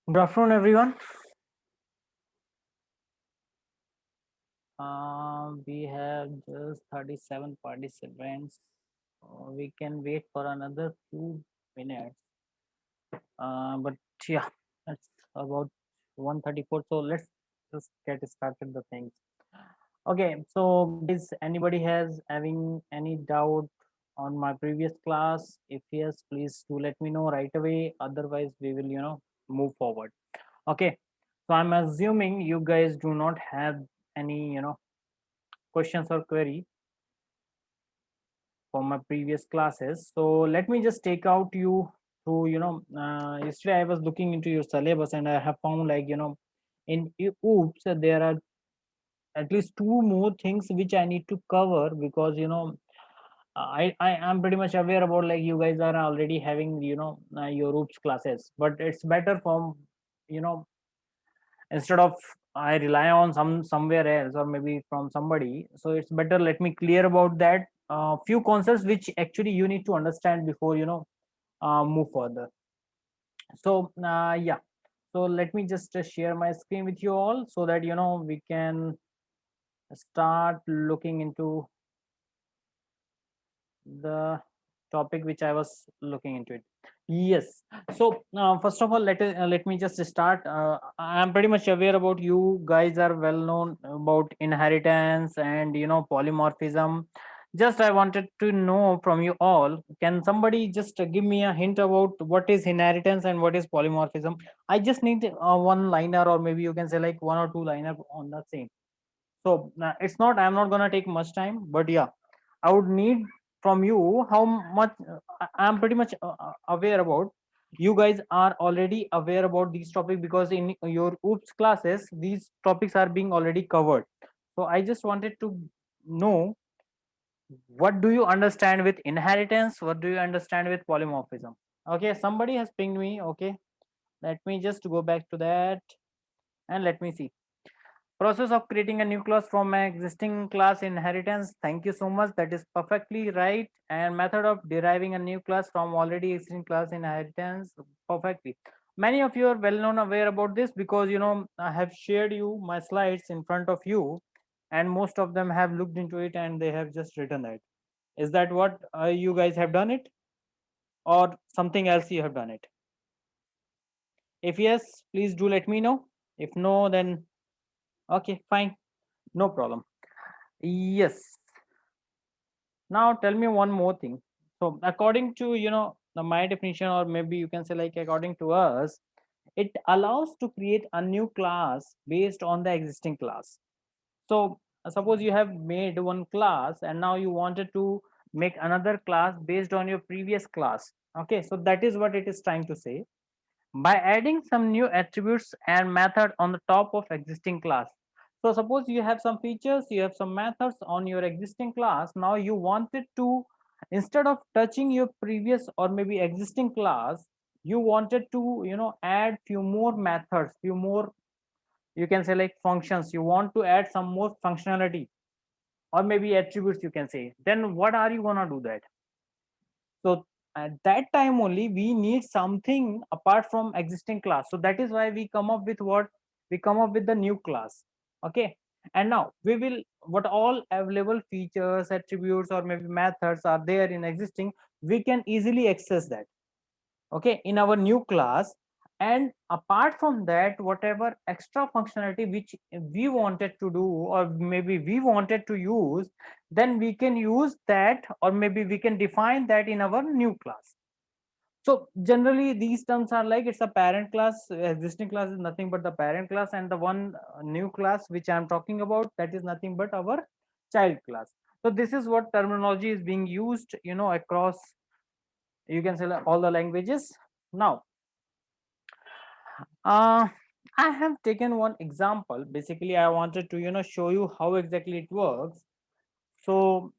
Good afternoon, everyone. We have just 37 participants. We can wait for another few minutes. But yeah, it's about 1:34. So let's just get started the things. Okay, so is anybody has having any doubt on my previous class? If yes, please do let me know right away. Otherwise, we will, move forward. Okay, so I'm assuming you guys do not have any, questions or query for my previous classes. So let me just take out you through, yesterday I was looking into your syllabus and I have found like, in oops, there are at least two more things which I need to cover because, I am pretty much aware about like you guys are already having, your oops classes, but it's better from, you know, instead of I rely on somewhere else or maybe from somebody, so it's better let me clear about that few concepts which actually you need to understand before move further. So yeah, so let me just share my screen with you all so that we can start looking into the topic which I was looking into it. Yes. So first of all, let me just start. I am pretty much aware about you guys are well known about inheritance and polymorphism. Just I wanted to know from you all. Can somebody just give me a hint about what is inheritance and what is polymorphism? I just need one liner, or maybe you can say like one or two liner on the same. So it's not. I'm not gonna take much time, but yeah, I would need from you how much. I'm pretty much aware about. You guys are already aware about these topics because in your OOPS classes, these topics are being already covered. So I just wanted to know what do you understand with inheritance? What do you understand with polymorphism? Okay, somebody has pinged me. Okay, let me just go back to that and let me see. Process of creating a new class from an existing class inheritance. Thank you so much. That is perfectly right. And method of deriving a new class from already existing class inheritance. Perfectly. Many of you are well known aware about this because I have shared you my slides in front of you, and most of them have looked into it and they have just written it. Is that what you guys have done it, or something else you have done it? If yes, please do let me know. If no, then okay, fine, no problem. Yes. Now tell me one more thing. So according to my definition, or maybe you can say like according to us, it allows to create a new class based on the existing class. So suppose you have made one class and now you wanted to make another class based on your previous class. Okay, so that is what it is trying to say. By adding some new attributes and method on the top of existing class. So suppose you have some features, you have some methods on your existing class. Now you wanted to, instead of touching your previous or maybe existing class, you wanted to add few more methods, few more, you can say like functions. You want to add some more functionality or maybe attributes, you can say. Then what are you gonna do that? So at that time only we need something apart from existing class. So that is why we come up with what? We come up with the new class. Okay, and now we will, what all available features, attributes or maybe methods are there in existing, we can easily access that, okay, in our new class. And apart from that, whatever extra functionality which we wanted to do or maybe we wanted to use, then we can use that or maybe we can define that in our new class. So generally these terms are like, it's a parent class. Existing class is nothing but the parent class, and the one new class which I'm talking about, that is nothing but our child class. So this is what terminology is being used across, you can say, like, all the languages. Now uh, I have taken one example. Basically I wanted to show you how exactly it works. So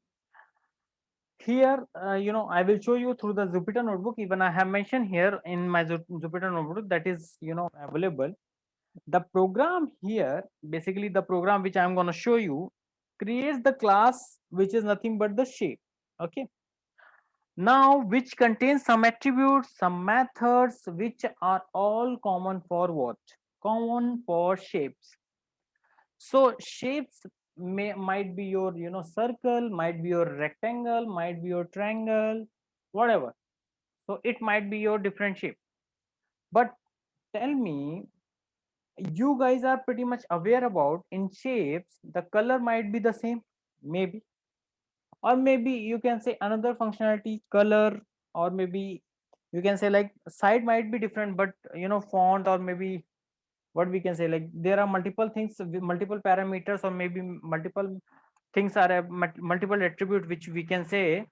here I will show you through the Jupyter notebook. Even I have mentioned here in my Jupyter notebook that is available. The program here, basically the program which I'm going to show you, creates the class which is nothing but the shape. Okay, Now, which contains some attributes, some methods, which are all common for what? Common for shapes. So shapes might be your, circle, might be your rectangle, might be your triangle, whatever. So it might be your different shape. But tell me, you guys are pretty much aware about in shapes, the color might be the same, maybe, or maybe you can say another functionality color, or maybe you can say like side might be different, but font, or maybe what we can say, like there are multiple things with multiple parameters, or maybe multiple things are a multiple attribute which we can say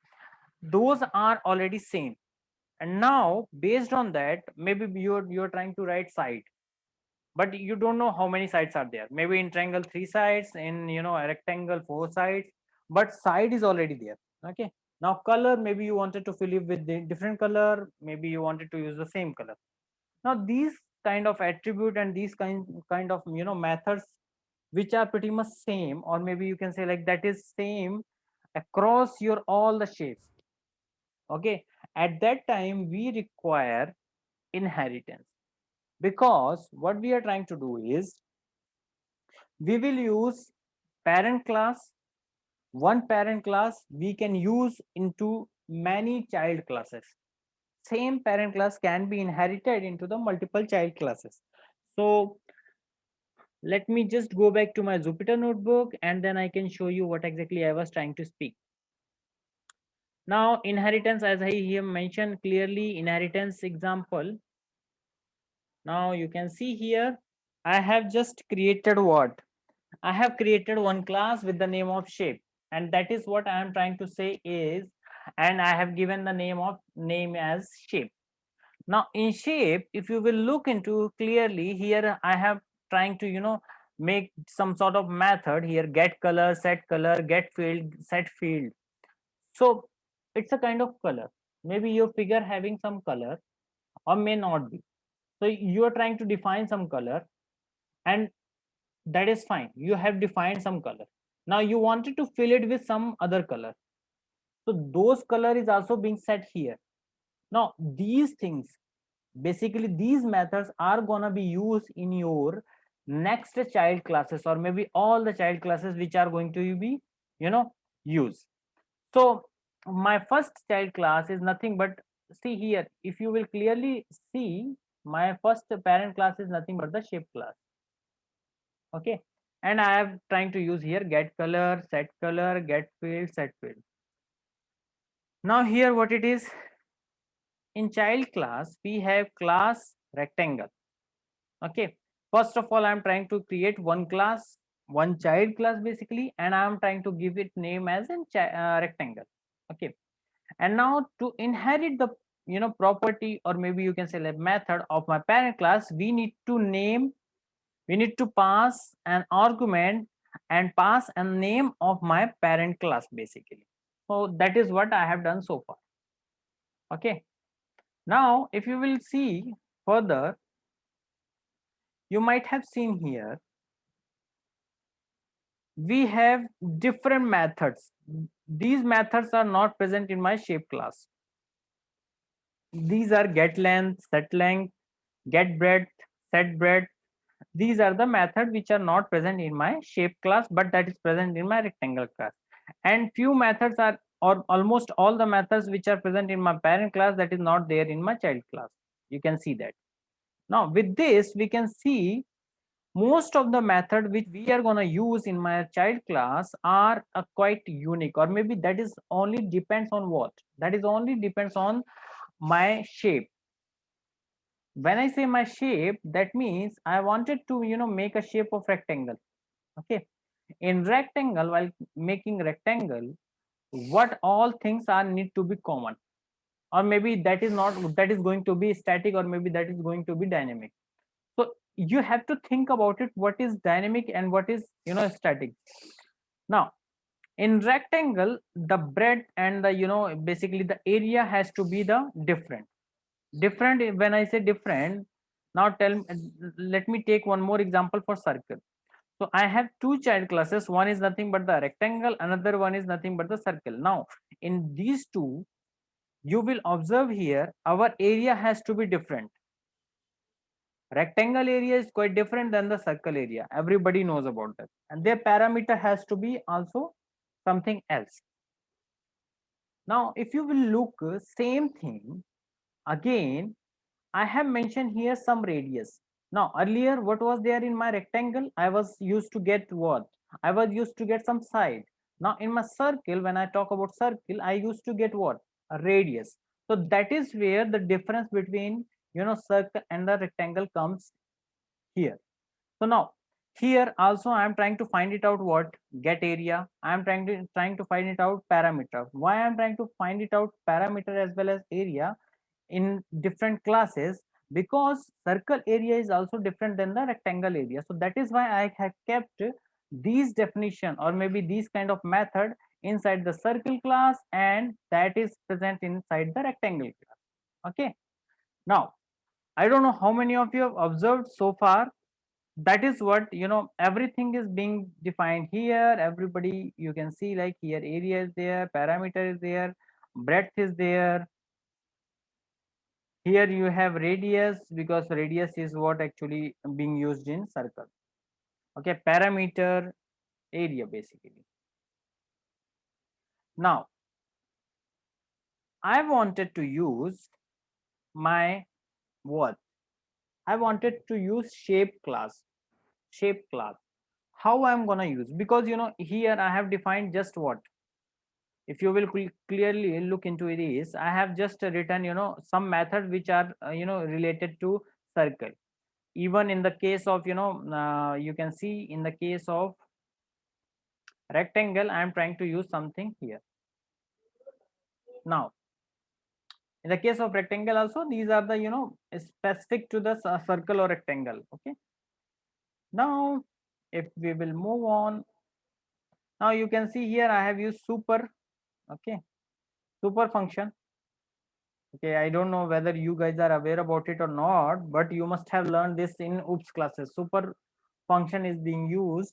those are already same. And now based on that, maybe you're trying to write side, but you don't know how many sides are there. Maybe in triangle 3 sides, in a rectangle 4 sides, but side is already there. Okay. Now color, maybe you wanted to fill it with the different color, maybe you wanted to use the same color. Now these kind of attribute and these kind of methods which are pretty much same, or maybe you can say like that is same across your all the shapes. Okay. At that time we require inheritance, because what we are trying to do is we will use parent class. One parent class we can use into many child classes. Same parent class can be inherited into the multiple child classes. So let me just go back to my Jupyter notebook, and then I can show you what exactly I was trying to speak. Now inheritance, as I here mentioned clearly, inheritance example. Now you can see here I have just created what? I have created one class with the name of shape, and that is what I am trying to say is, and I have given the name as shape. Now in shape, if you will look into clearly here, I have trying to make some sort of method here: get color, get field, set field. So it's a kind of color. Maybe your figure having some color or may not be. So you are trying to define some color, and that is fine. You have defined some color. Now you wanted to fill it with some other color. So those color is also being set here. Now these things, basically these methods are gonna be used in your next child classes, or maybe all the child classes which are going to be used. So my first child class is nothing but, see here, if you will clearly see, my first parent class is nothing but the shape class. Okay. And I am trying to use here get color, get field, set field. Now here what it is, in child class we have class rectangle. Okay. First of all, I'm trying to create one class, one child class basically, and I'm trying to give it name as in rectangle. Okay. And now to inherit the property, or maybe you can say like method of my parent class, we need to name, we need to pass an argument and pass a name of my parent class basically. So that is what I have done so far. Okay. Now if you will see further, you might have seen here we have different methods. These methods are not present in my shape class. These are get length, get breadth, set breadth. These are the methods which are not present in my shape class, but that is present in my rectangle class. And few methods are, or almost all the methods which are present in my parent class, that is not there in my child class. You can see that. Now with this we can see most of the method which we are going to use in my child class are quite unique, or maybe that is only depends on what, that is only depends on my shape. When I say my shape, that means I wanted to make a shape of rectangle. Okay. In rectangle, while making rectangle, what all things are need to be common, or maybe that is not, that is going to be static, or maybe that is going to be dynamic. So you have to think about it, what is dynamic and what is static. Now in rectangle, the breadth and the basically the area has to be the different. When I say different, now let me take one more example for circle. So I have two child classes, one is nothing but the rectangle, another one is nothing but the circle. Now in these two, you will observe here our area has to be different. Rectangle area is quite different than the circle area. Everybody knows about that. And their parameter has to be also something else. Now, if you will look same thing again, I have mentioned here some radius. Now, earlier, what was there in my rectangle? I was used to get what? I was used to get some side. Now, in my circle, when I talk about circle, I used to get what? A radius. So that is where the difference between circle and the rectangle comes here. So now here also I am trying to find it out what get area. I am trying to find it out parameter. Why I am trying to find it out parameter as well as area in different classes, because circle area is also different than the rectangle area. So that is why I have kept these definition or maybe these kind of method inside the circle class, and that is present inside the rectangle class. Okay. Now I don't know how many of you have observed so far. That is what everything is being defined here. Everybody, you can see like here area is there, parameter is there, breadth is there. Here you have radius, because radius is what actually being used in circle. Okay, parameter, area basically. Now I wanted to use my what? I wanted to use shape class. Shape class. How I'm gonna use? Because here I have defined just what? If you will clearly look into this, I have just written some methods which are related to circle. Even in the case of you can see in the case of rectangle, I am trying to use something here. Now in the case of rectangle also, these are the specific to the circle or rectangle. Okay. Now if we will move on, now you can see here I have used super. Okay, super function. Okay, I don't know whether you guys are aware about it or not, but you must have learned this in OOPS classes. Super function is being used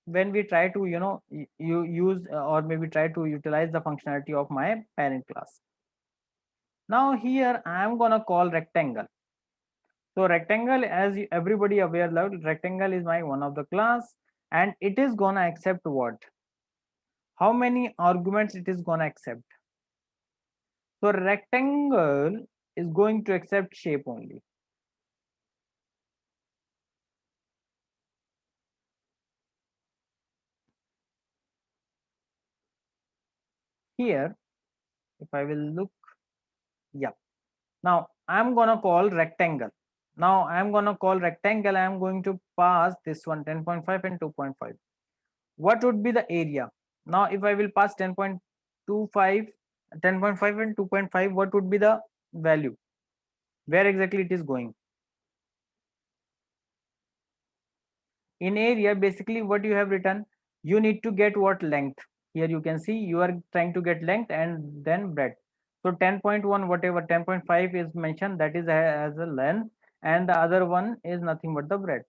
when we try to you use or maybe try to utilize the functionality of my parent class. Now here I am gonna call rectangle. So rectangle, as everybody aware, rectangle is my one of the class, and it is gonna accept what? How many arguments it is gonna accept? So rectangle is going to accept shape only. Here, if I will look, yeah. Now I'm gonna call rectangle. Now I'm gonna call rectangle. I'm going to pass this one 10.5 and 2.5. What would be the area? Now if I will pass 10.25, 10.5 and 2.5, what would be the value? Where exactly it is going? In area, basically what you have written, you need to get what length. Here you can see you are trying to get length and then breadth. So 10.1, whatever 10.5 is mentioned, that is as a length, and the other one is nothing but the breadth.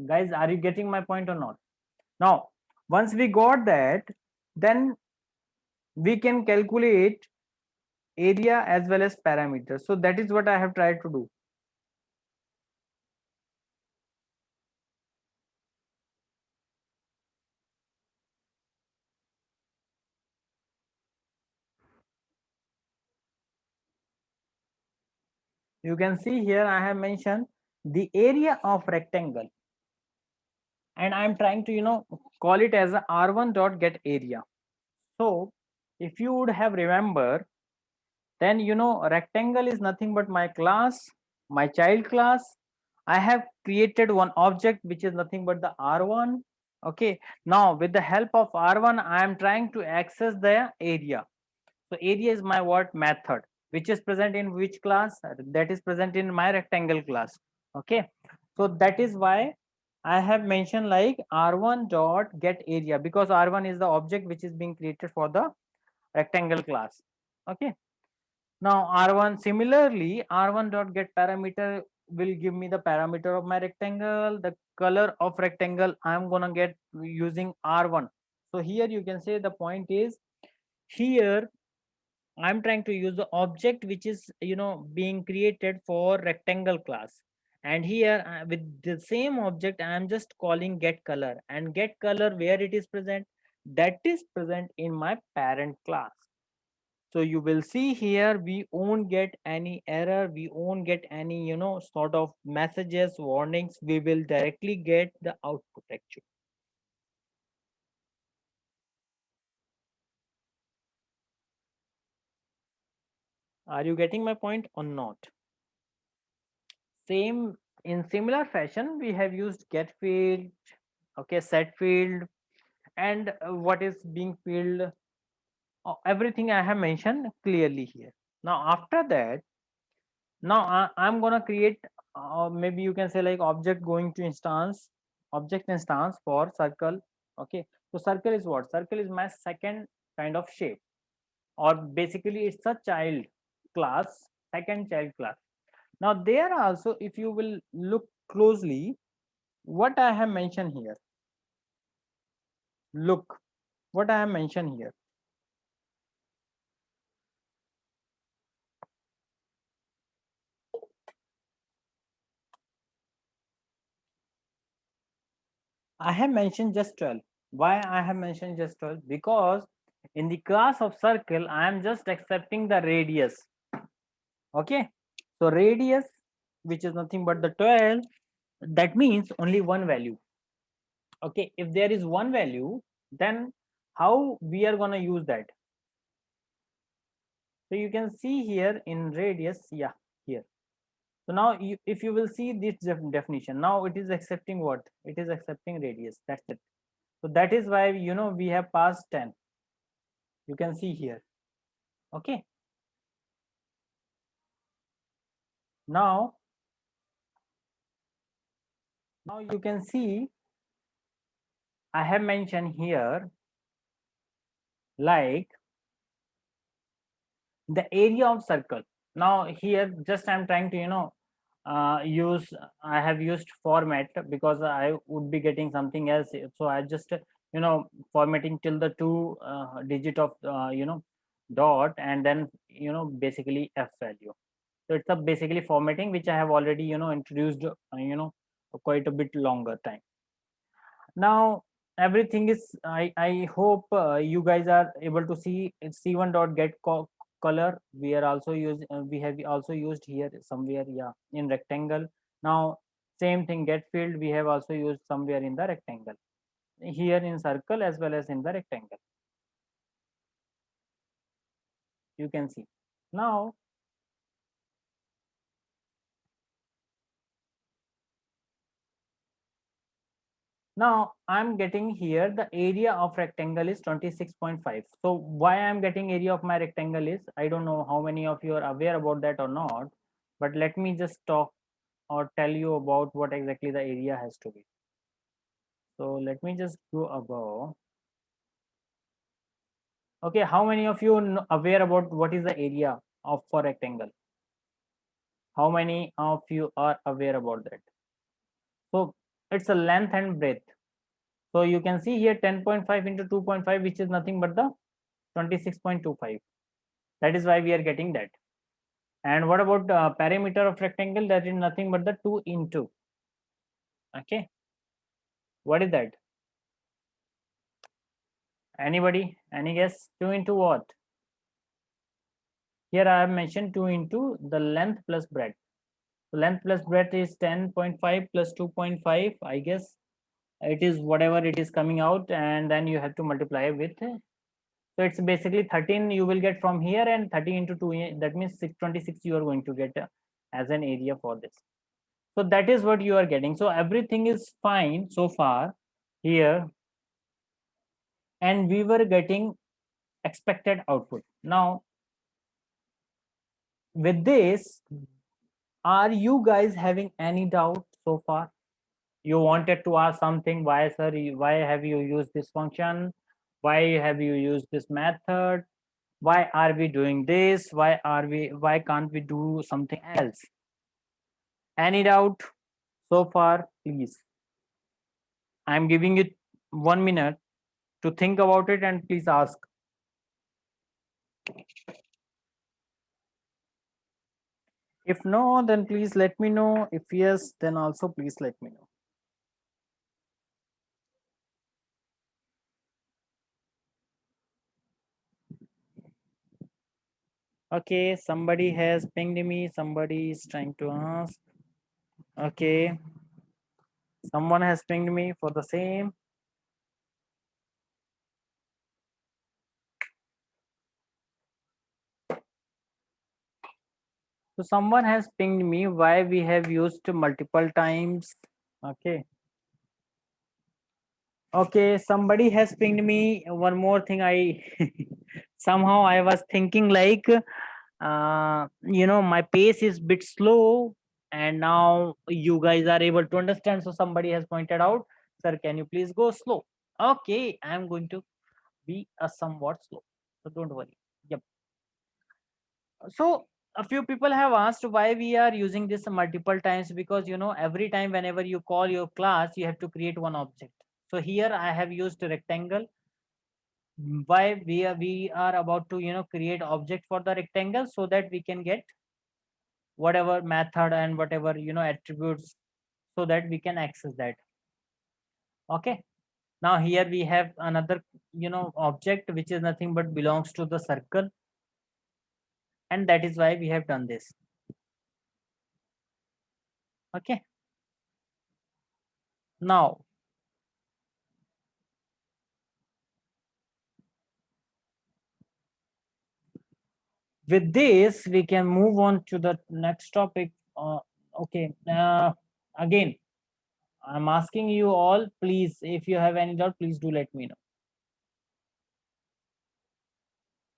Guys, are you getting my point or not? Now once we got that, then we can calculate area as well as parameters. So that is what I have tried to do. You can see here I have mentioned the area of rectangle, and I'm trying to call it as a r1 dot get area. So if you would have remember, then rectangle is nothing but my class, my child class. I have created one object which is nothing but the r1. Okay, now with the help of r1 I am trying to access the area. So area is my what method, which is present in which class? That is present in my rectangle class. Okay, so that is why I have mentioned like r1 dot get area, because r1 is the object which is being created for the rectangle class. Okay, now r1, similarly r1 dot get parameter will give me the parameter of my rectangle. The color of rectangle I'm gonna get using R1. So here you can say the point is, here I'm trying to use the object which is being created for rectangle class, and here with the same object I am just calling get color, and get color where it is present, that is present in my parent class. So you will see here we won't get any error, we won't get any sort of messages, warnings. We will directly get the output actually. Are you getting my point or not? Same, in similar fashion we have used get field, okay, set field, and what is being filled, everything I have mentioned clearly here. Now after that, now I'm gonna create, maybe you can say like object going to instance, object instance for circle. Okay, so circle is what? Circle is my second kind of shape, or basically it's a child class, second child class. Now there also, if you will look closely, what I have mentioned here, look what I have mentioned here. I have mentioned just 12. Why I have mentioned just 12? Because in the class of circle, I am just accepting the radius. Okay. So radius, which is nothing but the 12, that means only one value. Okay. If there is one value, then how we are going to use that? So you can see here in radius, yeah, here. So now if you will see this definition, now it is accepting what? It is accepting radius. That's it. So that is why we have passed 10. You can see here. Okay. Now you can see I have mentioned here like the area of circle. Now here just I'm trying to use, I have used format because I would be getting something else. So I just formatting till the two digit of dot, and then basically f value. So it's a basically formatting which I have already introduced quite a bit longer time. Now everything is, I hope you guys are able to see. It's c1 dot get color. We are also used, we have also used here somewhere, yeah, in rectangle. Now same thing, get field, we have also used somewhere in the rectangle, here in circle as well as in the rectangle. You can see. Now I'm getting here the area of rectangle is 26.5. So why I'm getting area of my rectangle is, I don't know how many of you are aware about that or not, but let me just talk or tell you about what exactly the area has to be. So let me just go above. Okay, how many of you aware about what is the area of for rectangle? How many of you are aware about that? So it's a length and breadth. So you can see here 10.5 into 2.5, which is nothing but the 26.25. That is why we are getting that. And what about perimeter of rectangle? That is nothing but the 2 into. Okay. What is that? Anybody? Any guess? 2 into what? Here I have mentioned 2 into the length plus breadth. So length plus breadth is 10.5 plus 2.5. I guess it is whatever it is coming out, and then you have to multiply with. So it's basically 13 you will get from here, and 30 into 2, that means 626 you are going to get as an area for this. So that is what you are getting. So everything is fine so far here, and we were getting expected output. Now with this, are you guys having any doubt so far? You wanted to ask something, why sir, why have you used this function, why have you used this method, why are we doing this, why can't we do something else? Any doubt so far, please? I'm giving you 1 minute to think about it and please ask. If no, then please let me know. If yes, then also please let me know. Okay, somebody has pinged me. Somebody is trying to ask. Okay, someone has pinged me for the same. So someone has pinged me why we have used multiple times. Okay. Okay, somebody has pinged me one more thing. I somehow I was thinking like my pace is bit slow and now you guys are able to understand. So somebody has pointed out, sir, can you please go slow? Okay, I'm going to be a somewhat slow. So don't worry. Yep. So a few people have asked why we are using this multiple times, because every time whenever you call your class you have to create one object. So here I have used a rectangle. Why we are about to create object for the rectangle, so that we can get whatever method and whatever attributes, so that we can access that. Okay, now here we have another object which is nothing but belongs to the circle, and that is why we have done this. Okay, now with this we can move on to the next topic. Okay, again I'm asking you all, please, if you have any doubt, please do let me know,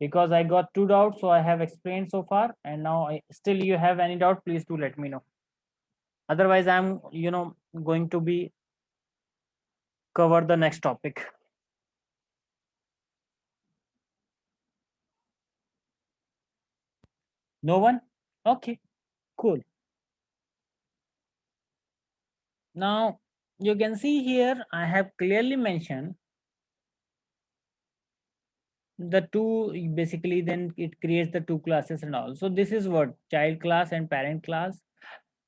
because I got two doubts, so I have explained so far, and now still you have any doubt, please do let me know. Otherwise, I'm going to be cover the next topic. No one? Okay, cool. Now you can see here I have clearly mentioned the two, basically then it creates the two classes and all. So this is what child class and parent class.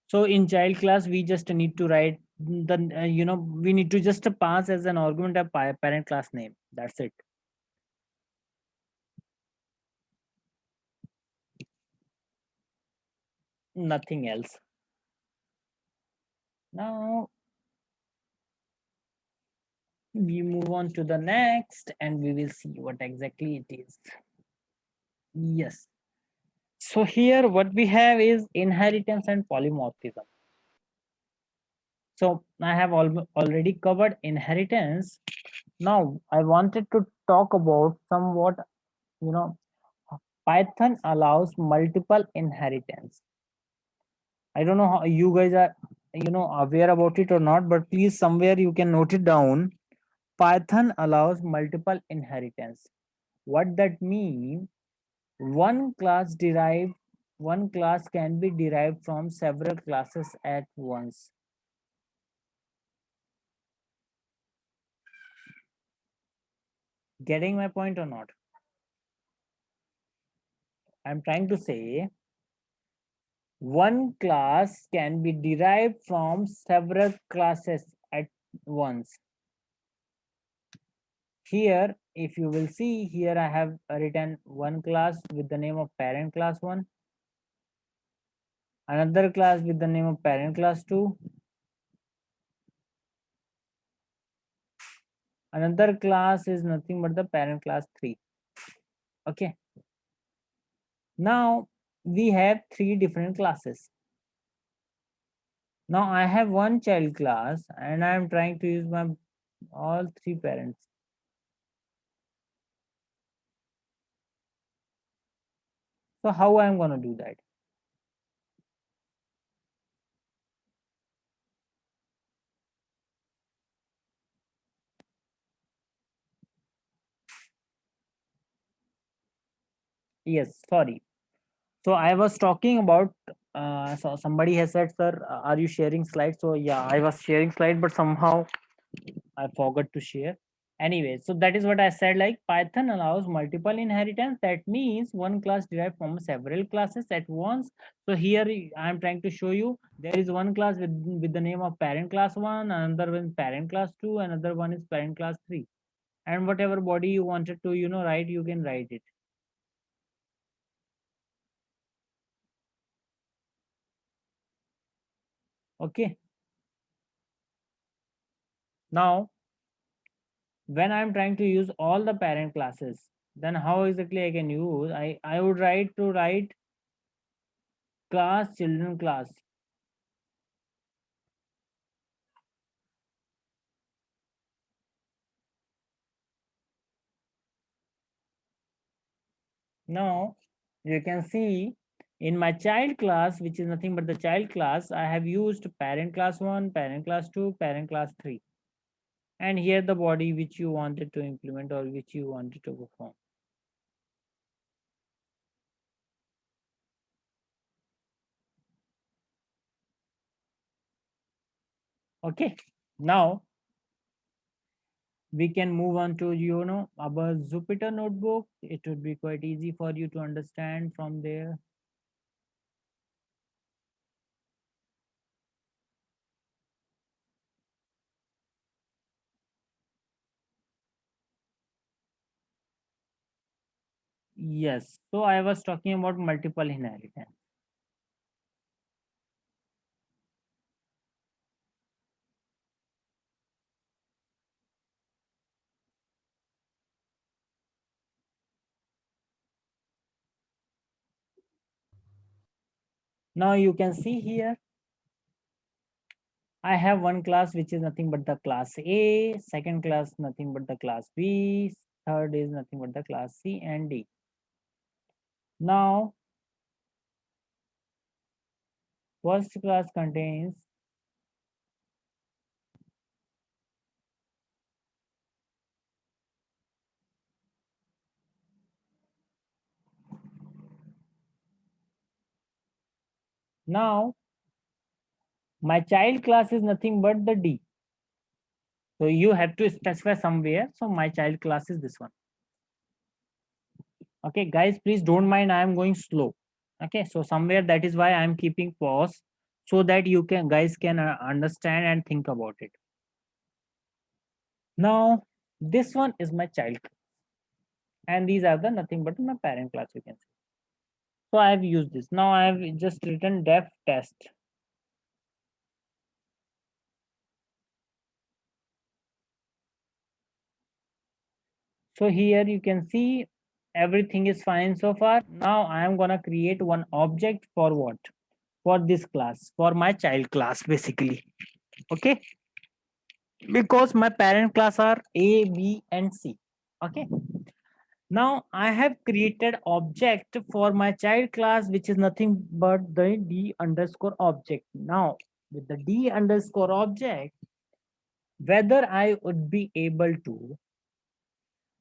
So in child class, we just need to write the, we need to just pass as an argument a parent class name. That's it. Nothing else. Now we move on to the next and we will see what exactly it is. Yes. So here what we have is inheritance and polymorphism. So I have already covered inheritance. Now I wanted to talk about somewhat, you know, Python allows multiple inheritance. I don't know how you guys are, aware about it or not, but please somewhere you can note it down. Python allows multiple inheritance. What that means? One class derived, one class can be derived from several classes at once. Getting my point or not? I'm trying to say one class can be derived from several classes at once. Here, if you will see here, I have written one class with the name of parent class 1, another class with the name of parent class 2, another class is nothing but the parent class 3. Okay, now we have three different classes. Now I have one child class and I am trying to use my all three parents. So how I am going to do that? Yes, sorry. So I was talking about So somebody has said, sir, are you sharing slides? So yeah, I was sharing slide, but somehow I forgot to share. Anyway, so that is what I said. Like Python allows multiple inheritance. That means one class derived from several classes at once. So here I am trying to show you there is one class with the name of parent class one, another one parent class two, another one is parent class three, and whatever body you wanted to write, you can write it. Okay. Now when I'm trying to use all the parent classes, then how exactly I can use? I would write class children class. Now you can see in my child class, which is nothing but the child class, I have used parent class 1, parent class 2, parent class 3. And here the body which you wanted to implement or which you wanted to perform. Okay. Now we can move on to our Jupyter notebook. It would be quite easy for you to understand from there. Yes. So I was talking about multiple inheritance. Now you can see here I have one class which is nothing but the class A, second class nothing but the class B, third is nothing but the class C and D. Now first class contains now my child class is nothing but the D. So you have to specify somewhere. So my child class is this one. Okay, guys, please don't mind. I am going slow. Okay, so somewhere that is why I am keeping pause so that you can guys can understand and think about it. Now this one is my child class, and these are the nothing but my parent class. You can see. So I have used this. Now I have just written def test. So here you can see everything is fine so far. Now I am gonna create one object for what? For this class, for my child class basically. Okay, because my parent class are A, B, and C. Okay. Now I have created object for my child class, which is nothing but the D underscore object. Now with the D underscore object, whether I would be able to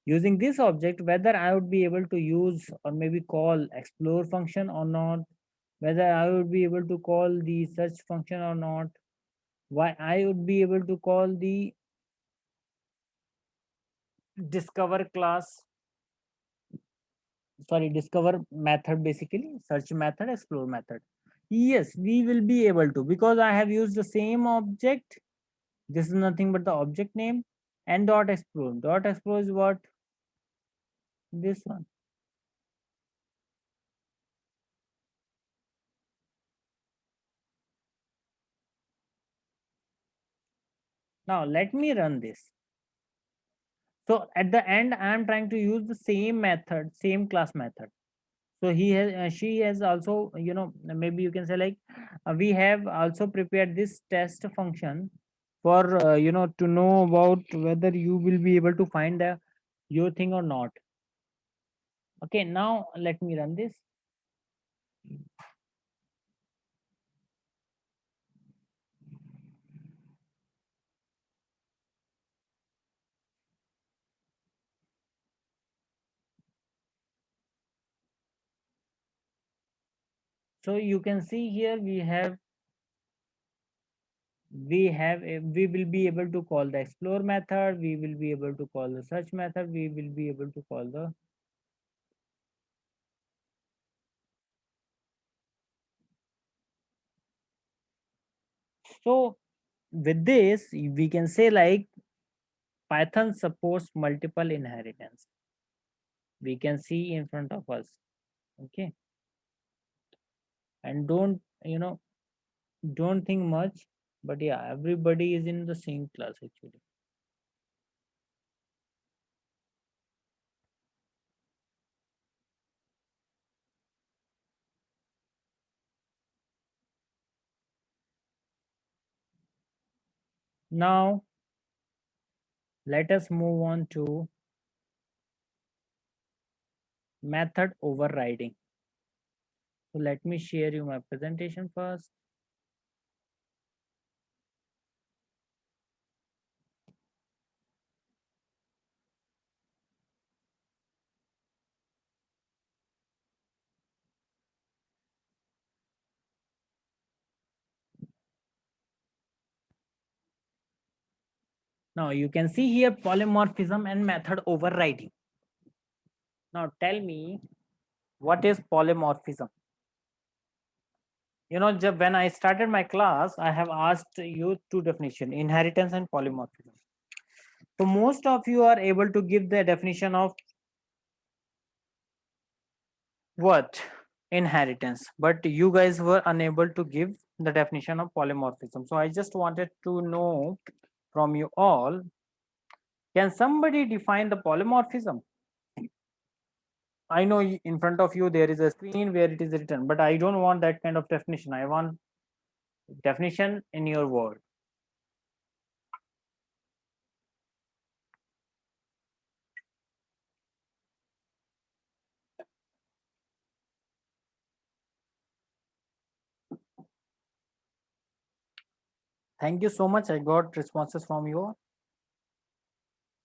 using this object, whether I would be able to use or maybe call explore function or not, whether I would be able to call the search function or not, why I would be able to call the discover class, sorry, discover method, basically search method, explore method. Yes, we will be able to, because I have used the same object. This is nothing but the object name, and dot explore. Dot explore is what? This one. Now let me run this. So at the end, I am trying to use the same method, same class method. So he has, she has also, maybe you can say like, we have also prepared this test function for, to know about whether you will be able to find the your thing or not. Okay, now let me run this. So you can see here we will be able to call the explore method, we will be able to call the search method, we will be able to call the. So with this we can say like Python supports multiple inheritance, we can see in front of us. Okay, and don't think much, but yeah, everybody is in the same class actually. Now let us move on to method overriding. So let me share you my presentation first. Now you can see here polymorphism and method overriding. Now tell me, what is polymorphism? When I started my class, I have asked you two definition, inheritance and polymorphism. So most of you are able to give the definition of what? Inheritance. But you guys were unable to give the definition of polymorphism. So I just wanted to know from you all, can somebody define the polymorphism? I know in front of you there is a screen where it is written, but I don't want that kind of definition. I want definition in your word. Thank you so much. I got responses from you.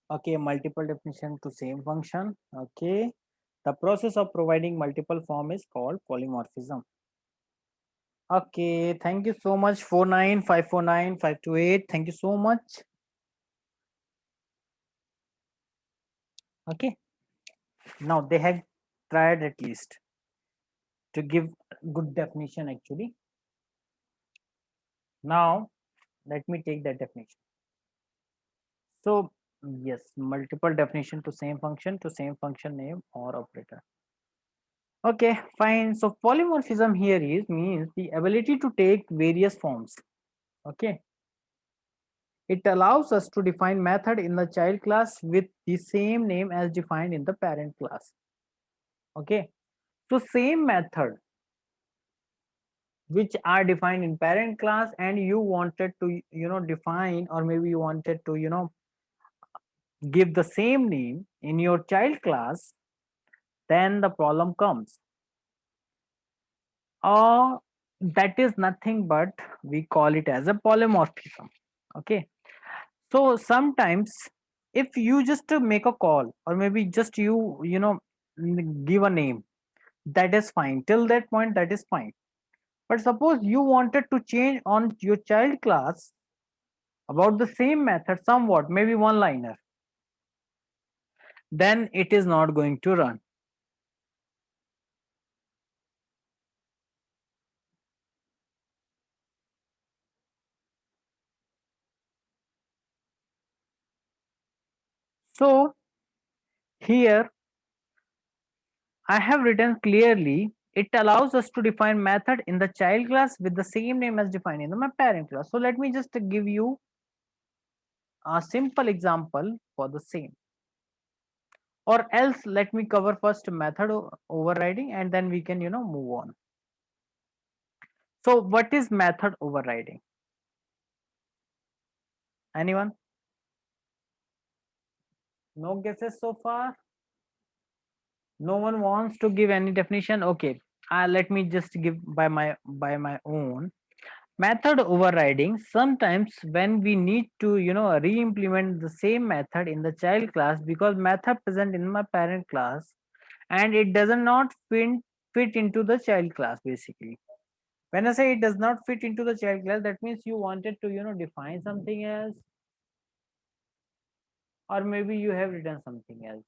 Okay, multiple definition to same function. Okay. The process of providing multiple form is called polymorphism. Okay, thank you so much. 49549 528. Thank you so much. Okay. Now they have tried at least to give good definition actually. Now let me take that definition. So yes, multiple definition to same function name or operator. Okay, fine. So polymorphism here is means the ability to take various forms. Okay. It allows us to define method in the child class with the same name as defined in the parent class. Okay. So same method which are defined in parent class and you wanted to define, or maybe you wanted to give the same name in your child class, then the problem comes. That is nothing but we call it as a polymorphism. Okay. So sometimes if you just make a call, or maybe just give a name, that is fine. Till that point, that is fine. But suppose you wanted to change on your child class about the same method somewhat, maybe one liner, then it is not going to run. So here I have written clearly, it allows us to define method in the child class with the same name as defined in my parent class. So let me just give you a simple example for the same. Or else let me cover first method overriding and then we can move on. So what is method overriding? Anyone? No guesses so far? No one wants to give any definition? Okay, let me just give by my own. Method overriding, sometimes when we need to re-implement the same method in the child class because method present in my parent class and it does not fit into the child class basically. When I say it does not fit into the child class, that means you wanted to define something else, or maybe you have written something else.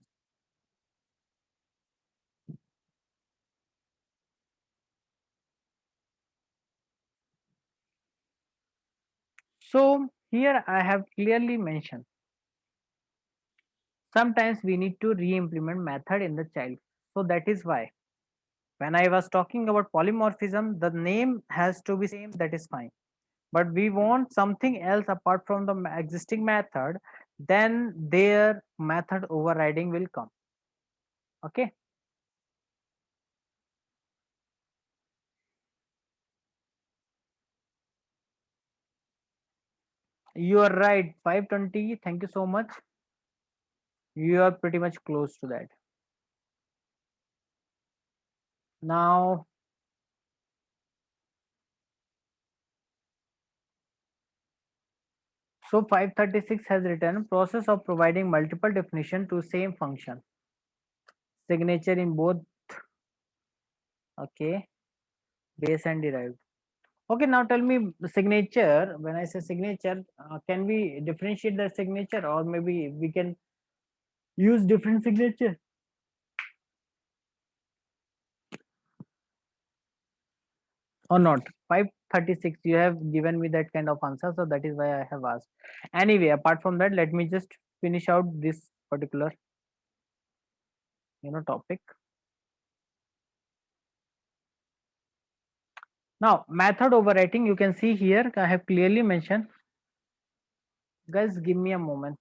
So here I have clearly mentioned sometimes we need to re-implement method in the child. So that is why when I was talking about polymorphism, the name has to be same, that is fine. But we want something else apart from the existing method, then their method overriding will come. Okay. You are right. 520. Thank you so much. You are pretty much close to that. Now, so 536 has written process of providing multiple definition to same function. Signature in both, okay, base and derived. Okay, now tell me the signature. When I say signature, can we differentiate the signature, or maybe we can use different signature or not? 536, you have given me that kind of answer, so that is why I have asked. Anyway, apart from that, let me just finish out this particular topic. Now, method overwriting, you can see here, I have clearly mentioned. Guys, give me a moment.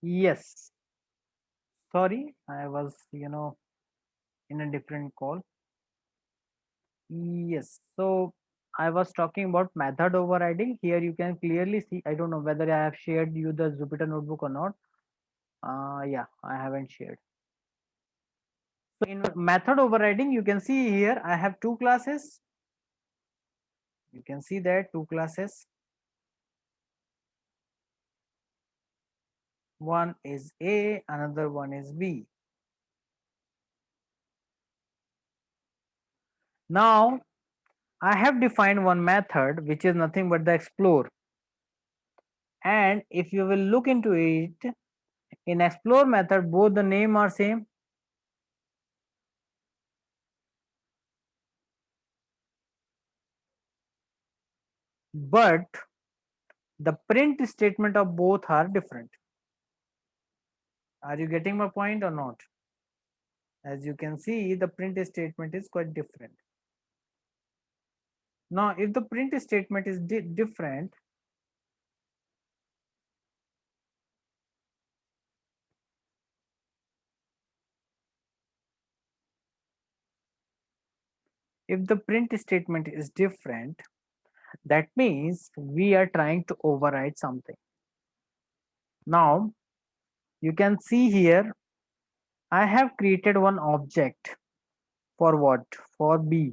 Yes, sorry, I was, in a different call. Yes, so I was talking about method overriding. Here you can clearly see, I don't know whether I have shared you the Jupyter notebook or not. Yeah, I haven't shared. So in method overriding, you can see here I have two classes. You can see that two classes. One is A, another one is B. Now I have defined one method which is nothing but the explore. And if you will look into it, in explore method, both the name are same. But the print statement of both are different. Are you getting my point or not? As you can see, the print statement is quite different. Now, if the print statement is different, if the print statement is different, that means we are trying to override something. Now, you can see here, I have created one object for what? For B,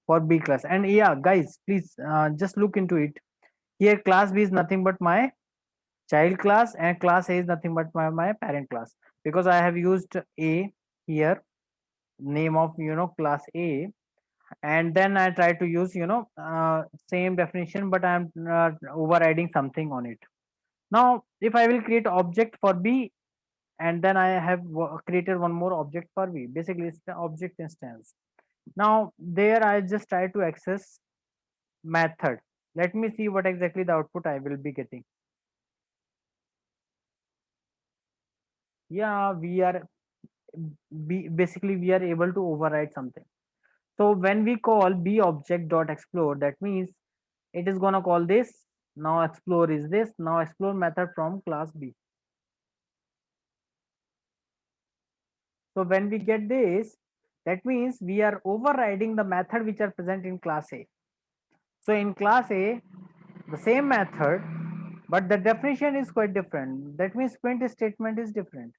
for B class. And yeah, guys, please just look into it. Here, class B is nothing but my child class, and class A is nothing but my parent class, because I have used A here, name of class A, and then I try to use same definition, but I'm overriding something on it. Now if I will create object for B, and then I have created one more object for B, basically it's the object instance. Now there I just try to access method. Let me see what exactly the output I will be getting. Yeah, we are basically we are able to override something. So when we call b object dot explore, that means it is gonna call this. Now explore is this. Now explore method from class B. So when we get this, that means we are overriding the method which are present in class A. So in class A, the same method, but the definition is quite different. That means print statement is different.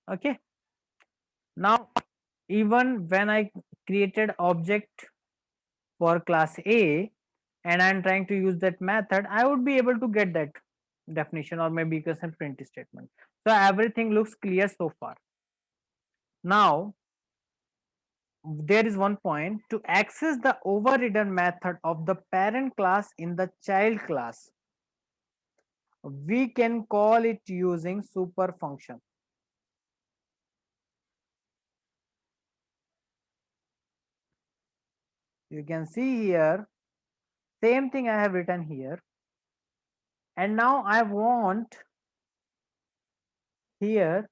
Okay. Now, even when I created object for class A and I'm trying to use that method, I would be able to get that definition or maybe you can print statement. So everything looks clear so far. Now, there is one point to access the overridden method of the parent class in the child class. We can call it using super function. You can see here, same thing I have written here. And now I want here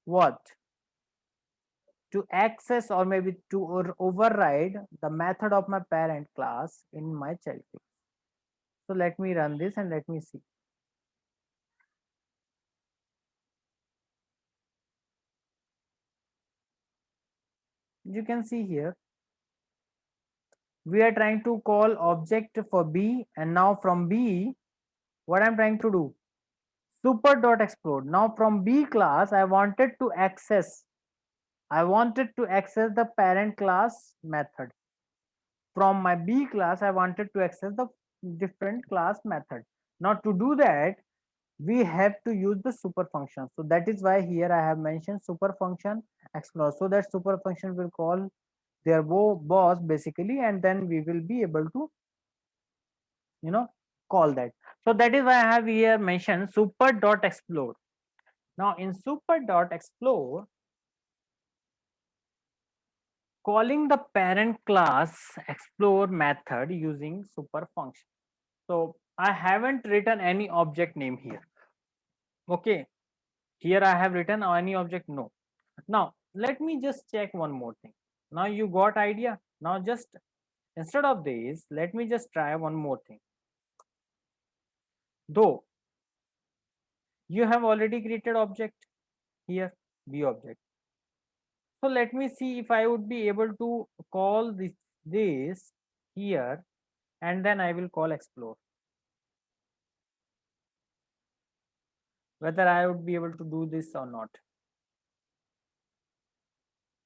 what? To access or maybe to override the method of my parent class in my child class. So let me run this and let me see. You can see here, we are trying to call object for B, and now from B, what I'm trying to do? Super dot explode. Now from B class, I wanted to access the parent class method. From my B class, I wanted to access the different class method. Now to do that, we have to use the super function. So that is why here I have mentioned super function explore. So that super function will call their boss basically, and then we will be able to, you know, call that. So that is why I have here mentioned super dot explore. Now in super dot explore, calling the parent class explore method using super function. So I haven't written any object name here. Okay, here I have written any object, no. Now let me just check one more thing. Now you got idea. Now just instead of this, let me just try one more thing. Though you have already created object here, B object. So let me see if I would be able to call this here, and then I will call explore. Whether I would be able to do this or not.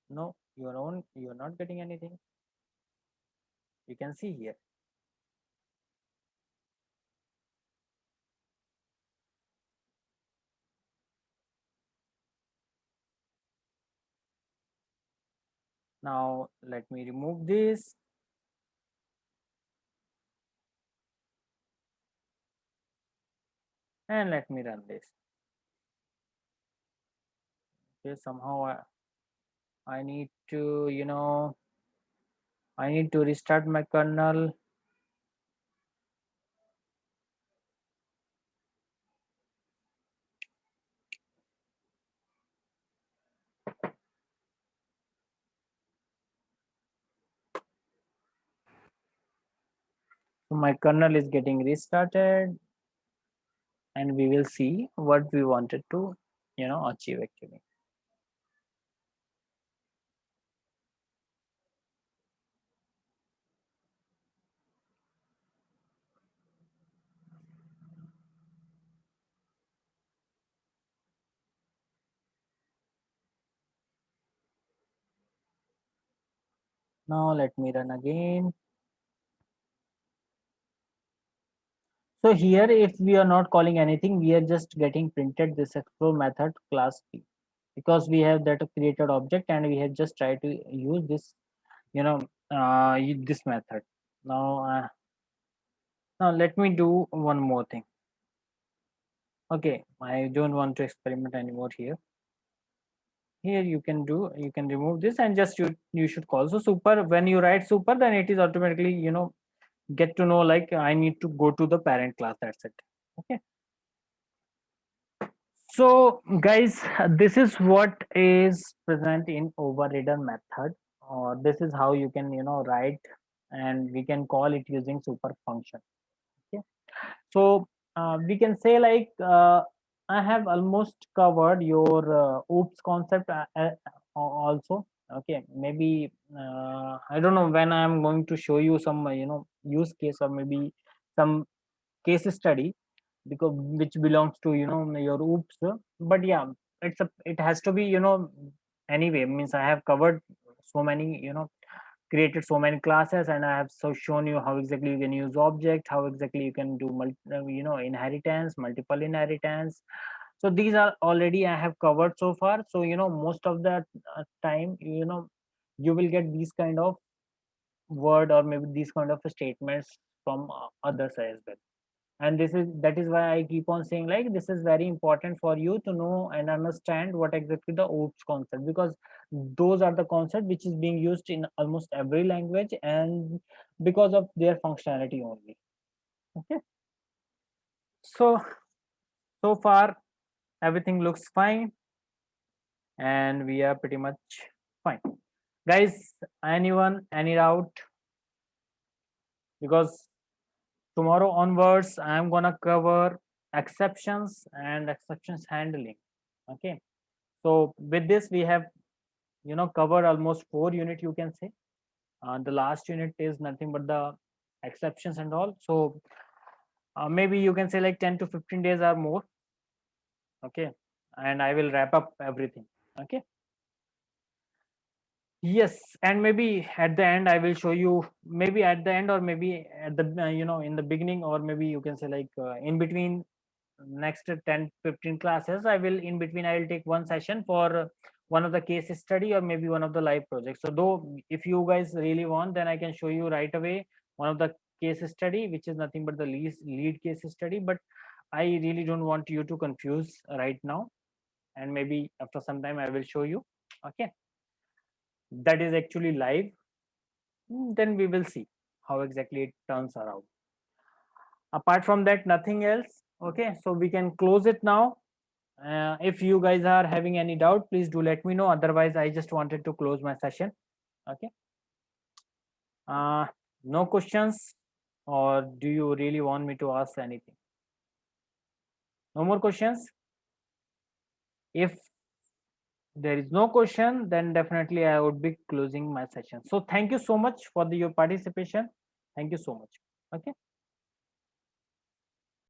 No, you're not getting anything. You can see here. Now let me remove this. And let me run this. Okay, somehow I need to, I need to restart my kernel. So my kernel is getting restarted, and we will see what we wanted to, achieve actually. Now let me run again. So here, if we are not calling anything, we are just getting printed this explore method class B, because we have that created object and we have just tried to use this, this method. Now, now let me do one more thing. Okay, I don't want to experiment anymore here. here you can remove this and just you should call. So super, when you write super, then it is automatically, get to know like I need to go to the parent class. That's it. Okay. So guys, this is what is present in overridden method, or this is how you can write, and we can call it using super function. Okay. So we can say like I have almost covered your oops concept also. Okay, maybe I don't know when I am going to show you some use case, or maybe some case study, because which belongs to your oops. But yeah, it has to be anyway, means I have covered so many created so many classes, and I have so shown you how exactly you can use object, how exactly you can do inheritance, multiple inheritance. So these are already I have covered so far. So most of the time you will get these kind of word, or maybe these kind of statements from others as well. And that is why I keep on saying like this is very important for you to know and understand what exactly the oops concept, because those are the concept which is being used in almost every language, and because of their functionality only. Okay. So far everything looks fine, and we are pretty much fine, guys. Anyone, any doubt? Because tomorrow onwards I am gonna cover exceptions and exceptions handling. Okay. So with this we have covered almost 4 unit, you can say. The last unit is nothing but the exceptions and all. So maybe you can say like 10 to 15 days or more. Okay. And I will wrap up everything. Okay. Yes, and maybe at the end I will show you, maybe at the end, or maybe at the in the beginning, or maybe you can say like in between next 10-15 classes, I will in between I will take one session for one of the case study, or maybe one of the live projects. So though if you guys really want, then I can show you right away one of the case study, which is nothing but the lead case study. But I really don't want you to confuse right now, and maybe after some time I will show you. Okay. That is actually live. Then we will see how exactly it turns around. Apart from that, nothing else. Okay, so we can close it now. If you guys are having any doubt, please do let me know. Otherwise, I just wanted to close my session. Okay. uh, no questions, or do you really want me to ask anything? No more questions. If there is no question, then definitely I would be closing my session. So thank you so much for your participation. Thank you so much. Okay.